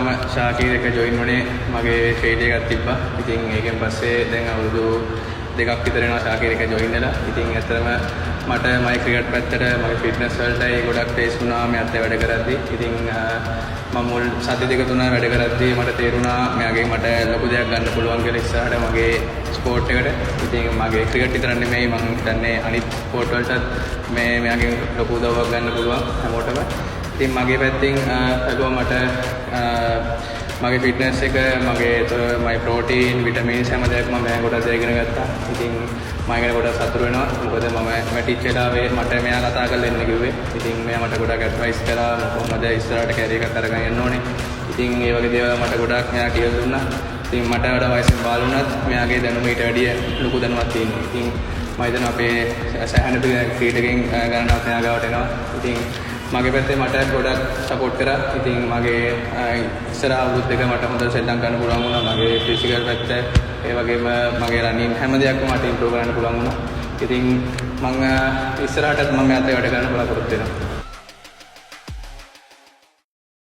මම ශාකීර එක ජොයින් වුණේ මගේ ෆේල් එකක් තිබ්බා. ඉතින් ඒකෙන් පස්සේ දැන් අවුරුදු 2ක් විතර වෙනවා ශාකීර එක ජොයින් වෙලා. ඉතින් ඇත්තටම මට මගේ ක්‍රිකට් පැත්තට මගේ ෆිට්නස් වලටයි ගොඩක් ෆේස් වුණා මේ අතේ වැඩ කරද්දී. ඉතින් මම මුල් සති දෙක තුන වැඩ කරද්දී මට තේරුණා මෙයාගෙන් මට ලොකු දෙයක් ගන්න පුළුවන් කියලා ඉස්සරහට මගේ ස්පෝර්ට් එකට. ඉතින් මගේ ක්‍රිකට් විතර නෙමෙයි මම හිතන්නේ අනිත් ස්පෝර්ට් වලටත් මෙයාගෙන් ලොකු උදව්වක් ගන්න පුළුවන් හැමෝටම. ඉතින් මගේ පැත්තෙන් අගෝ මට මගේ ෆිට්නස් එක මගේ ප්‍රෝටීන් විටමින්ස් හැම දෙයක්ම මම ගොඩක් ඉගෙන ගත්තා. ඉතින් මම ගැන ගොඩක් සතුටු වෙනවා. මොකද මම මැටිච් වෙලාවේ මට මෙයා කතා කරලා එන්න කිව්වේ. ඉතින් මෙයා මට ගොඩක් ඇඩ්වයිස් කරා කොහොමද ඉස්සරහට කැරියර් එකක් අරගෙන යන්න ඕනේ. ඉතින් ඒ වගේ දේවල් මට ගොඩක් මෙයා කියලා දුන්නා. ඉතින් මට වඩා වයසින් බාල වුණත් මෙයාගේ දැනුම ඊට වැඩිය ලොකු දැනුමක් තියෙනවා. ඉතින් මම හිතනවා අපේ සෑහෙන ක්‍රීඩකයන් ගණනාවක් මෙයා ගාවට එනවා. ඉතින් මගේ පැත්තේ මට ගොඩක් සපෝට් කරා. ඉතින් මගේ ඉස්සර අවුරුදු දෙක මට හොඳට සෙල්ලම් කරන්න පුළුවන් වුණා. මගේ ෆිසිකල් පැත්ත ඒ වගේම මගේ රනින් හැම දෙයක්ම මට ඉම්ප්‍රූව් කරන්න පුළුවන් වුණා. ඉතින් මම ඉස්සරහටත් මම මෙයාත් වැඩ කරන්න බලාපොරොත්තු වෙනවා.